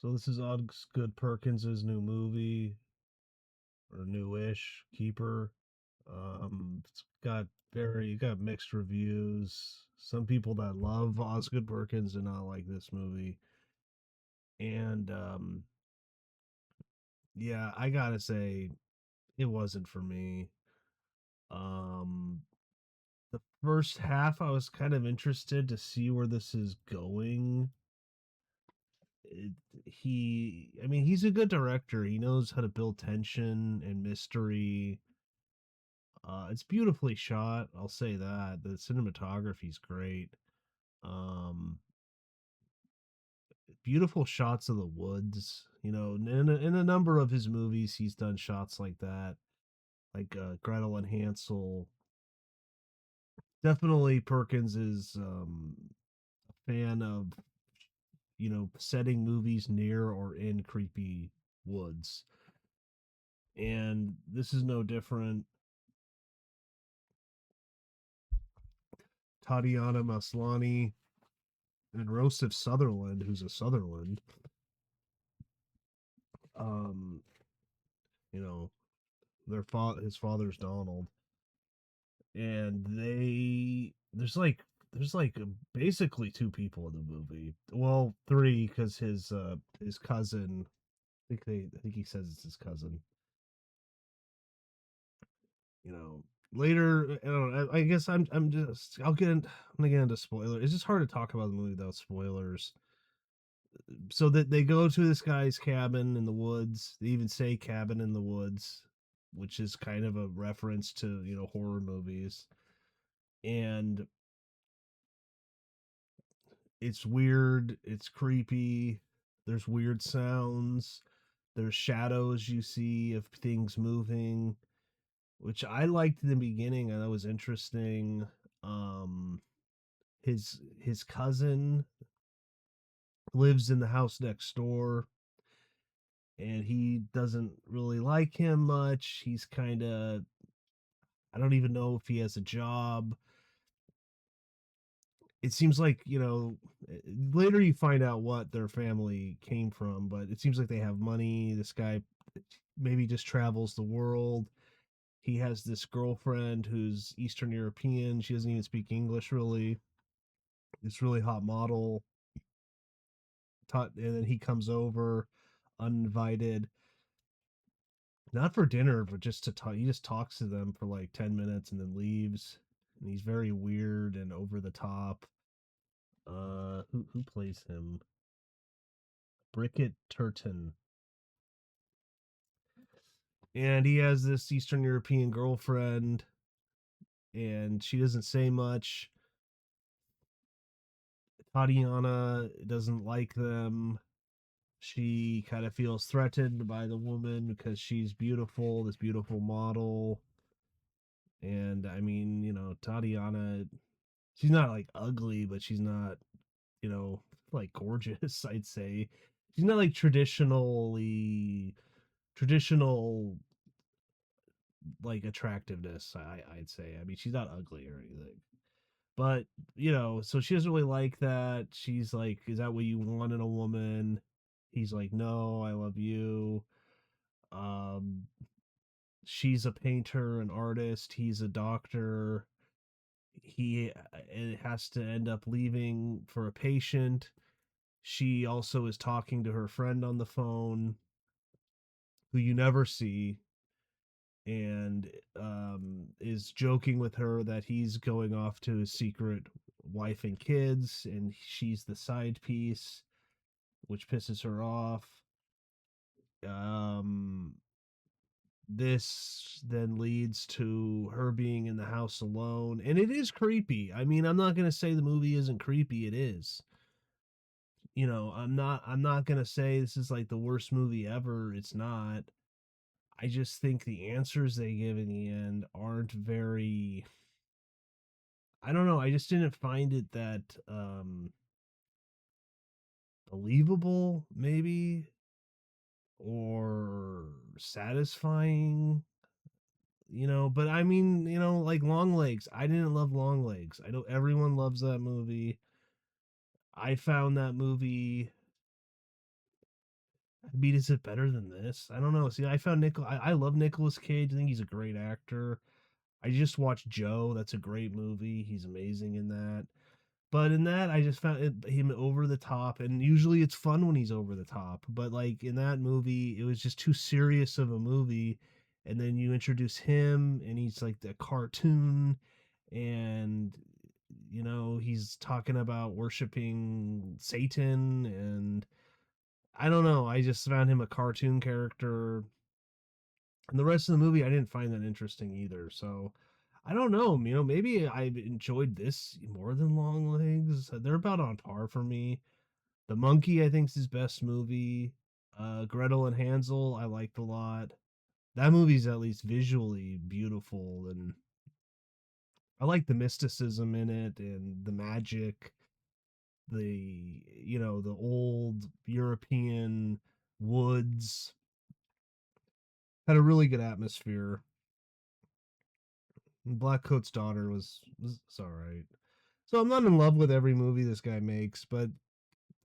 So this is Osgood Perkins's new movie or newish Keeper. It's got mixed reviews. Some people that love Osgood Perkins do not like this movie, and yeah, I gotta say it wasn't for me. Um, the first half I was kind of interested to see where this is going. it, I mean, he's a good director. He knows how to build tension and mystery. It's beautifully shot. I'll say that the cinematography's great. Um, Beautiful shots of the woods. You know, in a number of his movies, he's done shots like that, like Gretel and Hansel. Definitely, Perkins is a fan of setting movies near or in creepy woods, and this is no different. Tatiana Maslany and Rosif Sutherland, who's a Sutherland. Um, you know, his father's Donald, and there's like basically two people in the movie. Well, three because his cousin. I think he says it's his cousin. You know, later. I don't know. I guess I'm just I'm gonna get into spoilers. It's just hard to talk about the movie without spoilers. So that they go to this guy's cabin in the woods. They even say cabin in the woods, which is kind of a reference to, horror movies. And it's weird, it's creepy. There's weird sounds. There's shadows you see of things moving, which I liked in the beginning and that was interesting. Um his cousin lives in the house next door and he doesn't really like him much. He's kind of, I don't even know if he has a job. It seems like, later you find out what their family came from, but it seems like they have money. This guy maybe just travels the world. He has this girlfriend who's Eastern European. She doesn't even speak English really. This really hot model. And then he comes over uninvited, not for dinner, but just to talk. He just talks to them for like 10 minutes and then leaves. And he's very weird and over the top. Who plays him? Brickett Turton. And he has this Eastern European girlfriend, and she doesn't say much. Tatiana doesn't like them. She kind of feels threatened by the woman because she's beautiful, this beautiful model. And I mean, Tatiana, she's not like ugly, but she's not, you know, like gorgeous, I'd say. She's not like traditional like attractiveness, I'd say. I mean, she's not ugly or anything. But, so she doesn't really like that. She's like, "Is that what you want in a woman?" He's like, "No, I love you." Um she's a painter, an artist, he's a doctor. He has to end up leaving for a patient. She also is talking to her friend on the phone who you never see, and is joking with her that he's going off to his secret wife and kids, and she's the side piece, which pisses her off. Um, this then leads to her being in the house alone, and it is creepy. I mean, I'm not gonna say the movie isn't creepy. It is. I'm not gonna say this is like the worst movie ever. It's not. I just think the answers they give in the end aren't very, I don't know. I just didn't find it that believable, maybe, or satisfying. But I mean, like Long Legs. I didn't love Long Legs. I know everyone loves that movie. I found that movie I mean, is it better than this? I don't know. See, I found I love Nicolas Cage. I think he's a great actor. I just watched Joe. That's a great movie. He's amazing in that. But in that, I just found him over the top, and usually it's fun when he's over the top. But like in that movie, it was just too serious of a movie, and then you introduce him, and he's like the cartoon, and he's talking about worshiping Satan, and I don't know. I just found him a cartoon character, and the rest of the movie I didn't find that interesting either. So I don't know. Maybe I enjoyed this more than Long Legs. They're about on par for me. The Monkey, I think, is his best movie. Gretel and Hansel, I liked a lot. That movie's at least visually beautiful, and I like the mysticism in it and the magic, the old European woods. Had a really good atmosphere. Black Coat's Daughter was all right. So I'm not in love with every movie this guy makes, but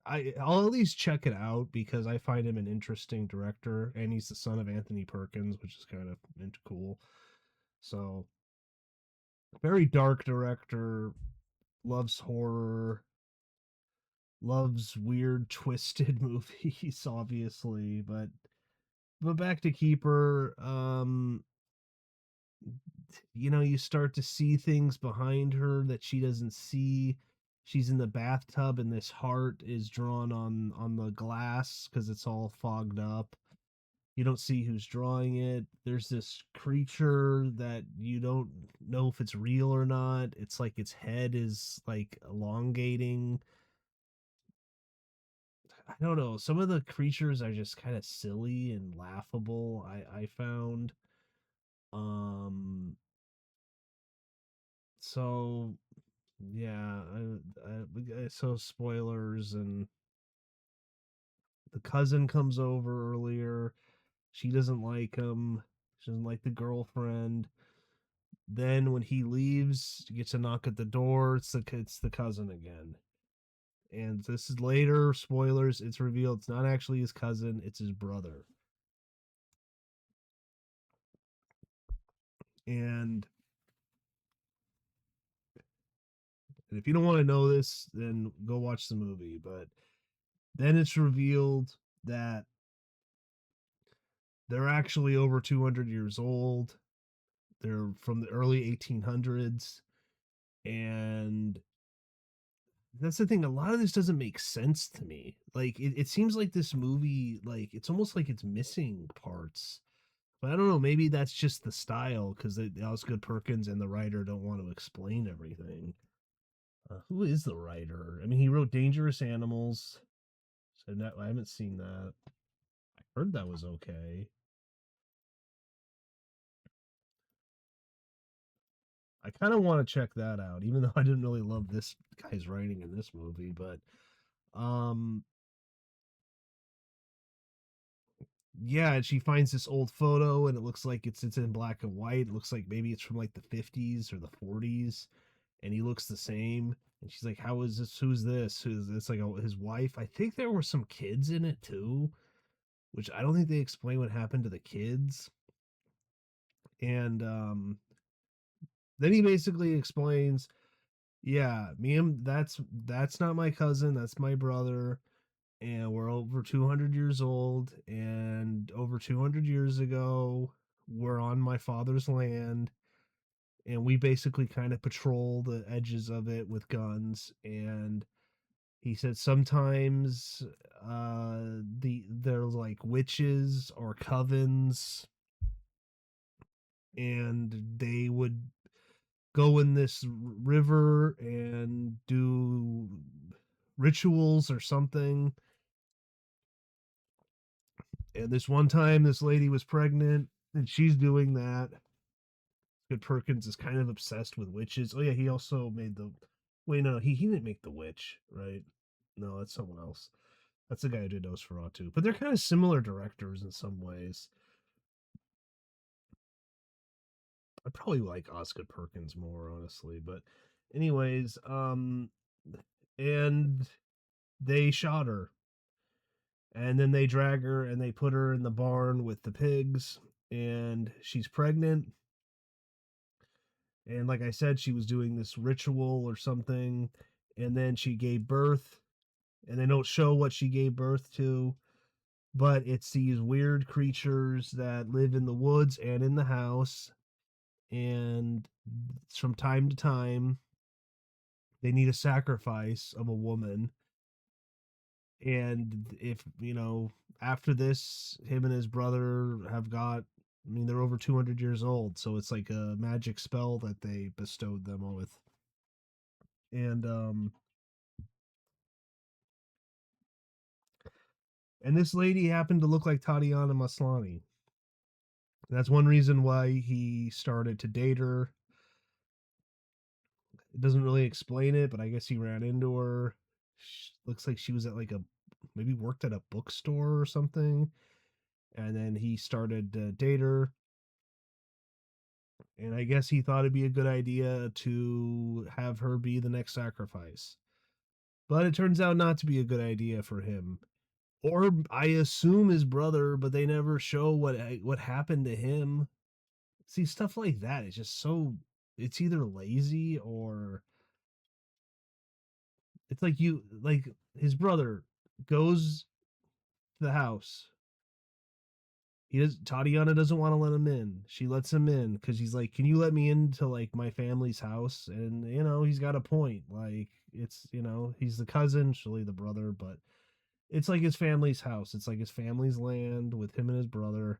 I'll at least check it out because I find him an interesting director, and he's the son of Anthony Perkins, which is kind of cool. So very dark director, loves horror, loves weird twisted movies, obviously. But back to Keeper, you start to see things behind her that she doesn't see. She's in the bathtub, and this heart is drawn on the glass because it's all fogged up. You don't see who's drawing it. There's this creature that you don't know if it's real or not. It's like its head is like elongating. I don't know. Some of the creatures are just kind of silly and laughable. I found. Um. So yeah. So spoilers, and the cousin comes over earlier. She doesn't like him. She doesn't like the girlfriend. Then when he leaves, he gets a knock at the door. It's the cousin again. And this is later, spoilers, it's revealed it's not actually his cousin, it's his brother. And if you don't want to know this, then go watch the movie. But then it's revealed that they're actually over 200 years old. They're from the early 1800s. And that's the thing. A lot of this doesn't make sense to me. Like, it seems like this movie, like, it's almost like it's missing parts. But I don't know. Maybe that's just the style because Osgood Perkins and the writer don't want to explain everything. Who is the writer? I mean, he wrote Dangerous Animals. So I haven't seen that. I heard that was okay. I kind of want to check that out, even though I didn't really love this guy's writing in this movie. But um, yeah, and she finds this old photo, and it looks like it's in black and white. It looks like maybe it's from like the 50s or the 40s, and he looks the same. And she's like, "How is this? Who's this? Who's this?" Like his wife. I think there were some kids in it too, which I don't think they explain what happened to the kids. And then he basically explains, "Yeah, me and that's not my cousin. That's my brother." And we're over 200 years old, and over 200 years ago we're on my father's land, and we basically kind of patrol the edges of it with guns. And he said sometimes they're like witches or covens, and they would go in this river and do rituals or something. And this one time, this lady was pregnant, and she's doing that. Good Perkins is kind of obsessed with witches. Oh yeah, he also made the. Wait, no, he didn't make the witch, right? No, that's someone else. That's the guy who did Nosferatu. But they're kind of similar directors in some ways. I probably like Osgood Perkins more, honestly. But, anyways, and they shot her, And then they drag her and they put her in the barn with the pigs, and she's pregnant. And like I said, she was doing this ritual or something, and then she gave birth, and they don't show what she gave birth to, but it's these weird creatures that live in the woods and in the house, and from time to time they need a sacrifice of a woman. And if after this, him and his brother have got, I mean, they're over 200 years old, so it's like a magic spell that they bestowed them with. And um and this lady happened to look like Tatiana Maslany. That's one reason why he started to date her. It doesn't really explain it, but I guess he ran into her. Looks like she was at like a, maybe worked at a bookstore or something, and then he started to date her. And I guess he thought it'd be a good idea to have her be the next sacrifice. But it turns out not to be a good idea for him. Or I assume his brother, but they never show what happened to him. See, stuff like that is just so, it's either lazy or it's like, you like, his brother goes to the house. He does. Tatiana doesn't want to let him in. She lets him in because he's like, "Can you let me into like my family's house?" And he's got a point. Like, it's, he's the cousin, surely the brother, but it's like his family's house. It's like his family's land with him and his brother.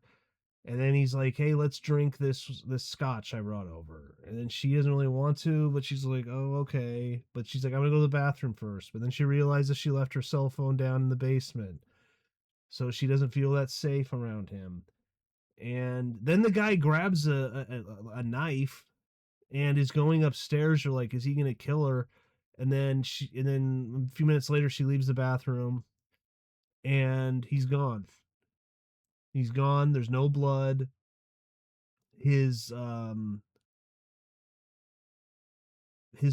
And then he's like, "Hey, let's drink this scotch I brought over." And then she doesn't really want to, but she's like, "Oh, okay." But she's like, "I'm gonna go to the bathroom first." But then she realizes she left her cell phone down in the basement, so she doesn't feel that safe around him. And then the guy grabs a knife and is going upstairs. You're like, is he gonna kill her? And then a few minutes later, she leaves the bathroom, and he's gone. He's gone. There's no blood. His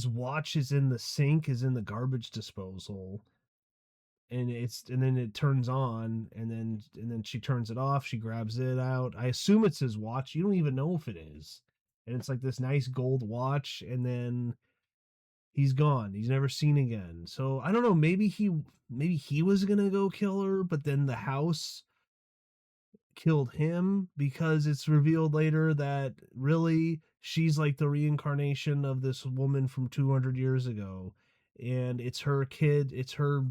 watch is in the sink, is in the garbage disposal, and then it turns on, and then she turns it off. She grabs it out. I assume it's his watch. You don't even know if it is, and it's like this nice gold watch. And then he's gone. He's never seen again. So I don't know. Maybe he was gonna go kill her, but then the house killed him, because it's revealed later that really she's like the reincarnation of this woman from 200 years ago, and it's her kid. It's her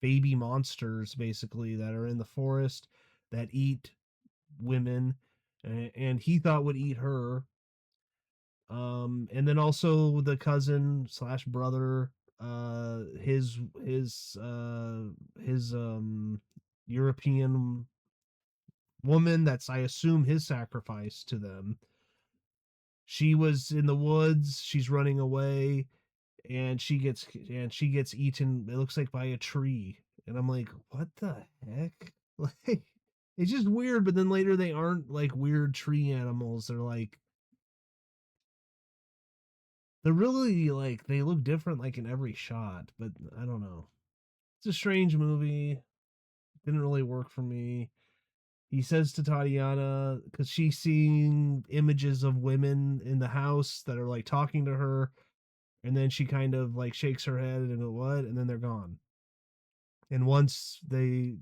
baby monsters basically that are in the forest that eat women, and he thought would eat her. And then also the cousin slash brother, his European woman, that's, I assume, his sacrifice to them. She was in the woods, she's running away, and she gets eaten, it looks like, by a tree. And I'm like, what the heck? Like, it's just weird. But then later they aren't like weird tree animals. They're really like, they look different like in every shot, but I don't know. It's a strange movie. Didn't really work for me. He says to Tatiana, because she's seeing images of women in the house that are like talking to her, and then she kind of like shakes her head and go, what? And then they're gone. And once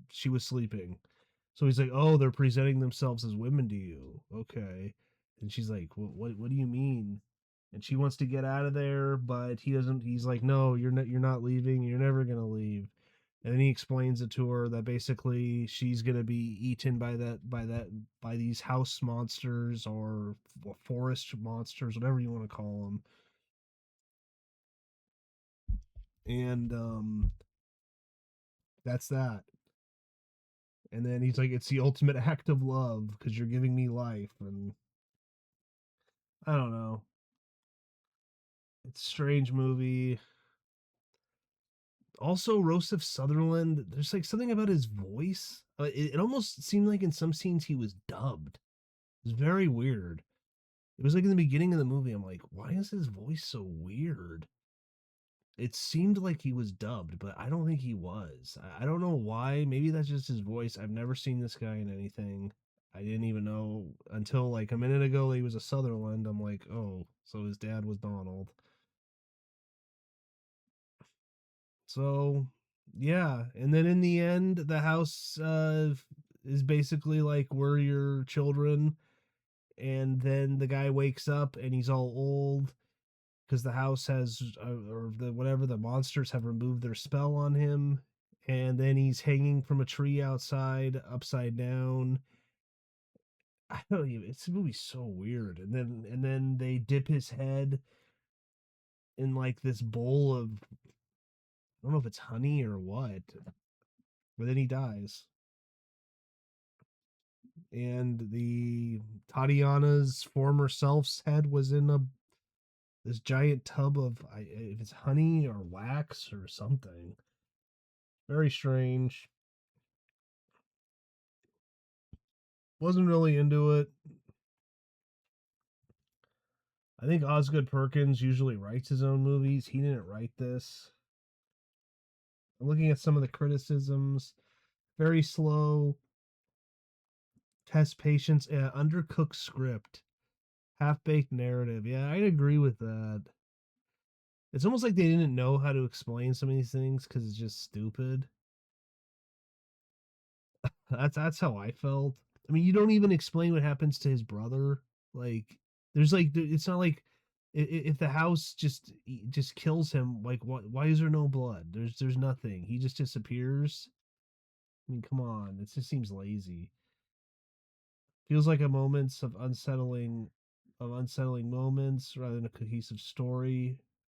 she was sleeping. So he's like, "Oh, they're presenting themselves as women to you. Okay." And she's like, what do you mean?" And she wants to get out of there, but he doesn't. He's like, "No, you're not leaving. You're never going to leave." And then he explains it to her that basically she's going to be eaten by these house monsters, or forest monsters, whatever you want to call them. And that's that. And then he's like, "It's the ultimate act of love because you're giving me life." And I don't know. It's a strange movie. Also, Joseph Sutherland, there's like something about his voice. It almost seemed like in some scenes he was dubbed. It was very weird. It was like in the beginning of the movie, I'm like, why is his voice so weird? it seemed like he was dubbed, but I don't think he was. I don't know why. Maybe that's just his voice. I've never seen this guy in anything. I didn't even know until like a minute ago he was a Sutherland. I'm like, oh, so his dad was Donald. So yeah, and then in the end, the house is basically like we're your children, and then the guy wakes up and he's all old because the house has or the whatever the monsters have removed their spell on him, and then he's hanging from a tree outside upside down. I don't even. It's a movie so weird, and then they dip his head in like this bowl of I don't know if it's honey or what, but then he dies. And the Tatiana's former self's head was in a this giant tub of if it's honey or wax or something. Very strange. Wasn't really into it. I think Osgood Perkins usually writes his own movies. He didn't write this. I'm looking at some of the criticisms. Very slow, test patience, undercooked script, half baked narrative. Yeah, I'd agree with that. It's almost like they didn't know how to explain some of these things because it's just stupid. That's how I felt. I mean, you don't even explain what happens to his brother. Like, there's like, it's not like if the house just kills him. Like, what? Why is there no blood? There's nothing. He just disappears. I mean, come on. It just seems lazy. Feels like a moments of unsettling moments rather than a cohesive story.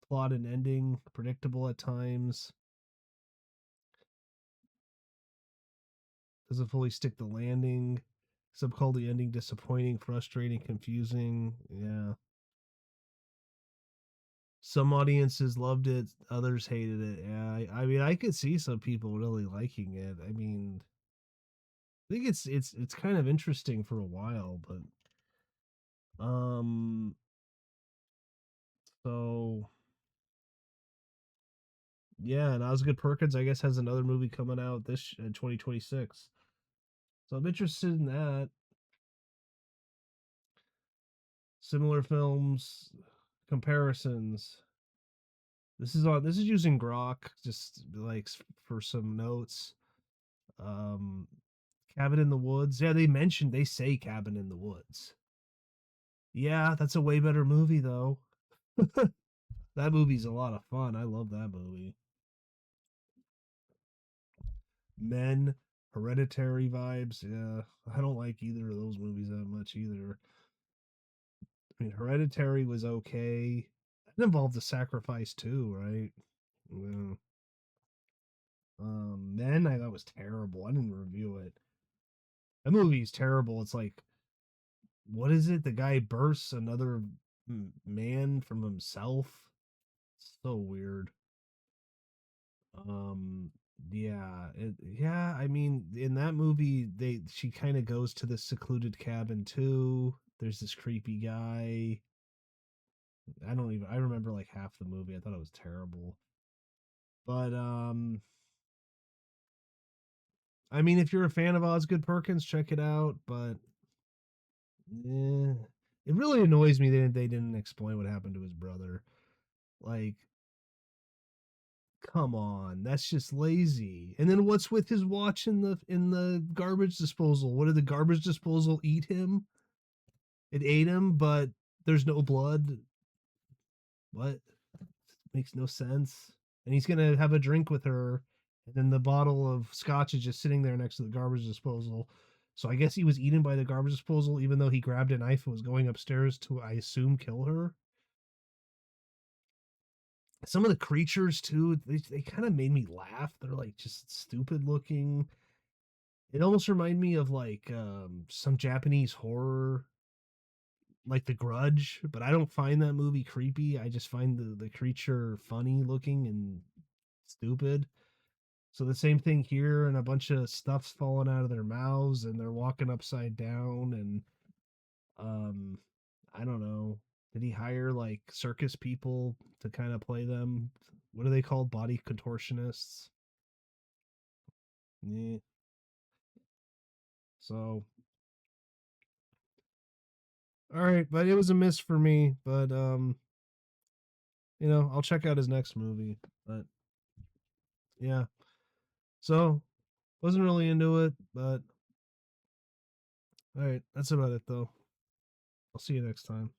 Plot and ending predictable at times. Doesn't fully stick the landing. Some call the ending disappointing, frustrating, confusing. Yeah. Some audiences loved it, others hated it. Yeah, I mean, I could see some people really liking it. I mean, I think it's kind of interesting for a while, but um, so yeah, and Osgood Perkins, I guess, has another movie coming out this in 2026. So I'm interested in that. Similar films, comparisons. This is using Grok just like for some notes. Um, Cabin in the Woods. Yeah, they say Cabin in the Woods. Yeah, that's a way better movie though. That movie's a lot of fun. I love that movie. Men, Hereditary vibes. Yeah, I don't like either of those movies that much either. I mean, Hereditary was okay. It involved a sacrifice too, right? Yeah. Men, I thought was terrible. I didn't review it. That movie's terrible. It's like, what is it? The guy bursts another man from himself. So weird. Um, yeah. I mean, in that movie, she kind of goes to this secluded cabin too. There's this creepy guy. I remember like half the movie. I thought it was terrible. But I mean, if you're a fan of Osgood Perkins, check it out. But eh, it really annoys me that they didn't explain what happened to his brother. Like, come on, that's just lazy. And then what's with his watch in the garbage disposal? What did the garbage disposal eat him? It ate him, but there's no blood. What? Makes no sense. And he's gonna have a drink with her, and then the bottle of scotch is just sitting there next to the garbage disposal. So I guess he was eaten by the garbage disposal, even though he grabbed a knife and was going upstairs to, I assume, kill her. Some of the creatures too, they kind of made me laugh. They're like just stupid looking. It almost reminded me of like some Japanese horror, like The Grudge, but I don't find that movie creepy. I just find the creature funny looking and stupid. So the same thing here, and a bunch of stuff's falling out of their mouths, and they're walking upside down, and um, I don't know. Did he hire like circus people to kind of play them? what are they called? Body contortionists. Yeah. So, all right, but it was a miss for me. But I'll check out his next movie. But yeah, so wasn't really into it. But all right, that's about it though. I'll see you next time.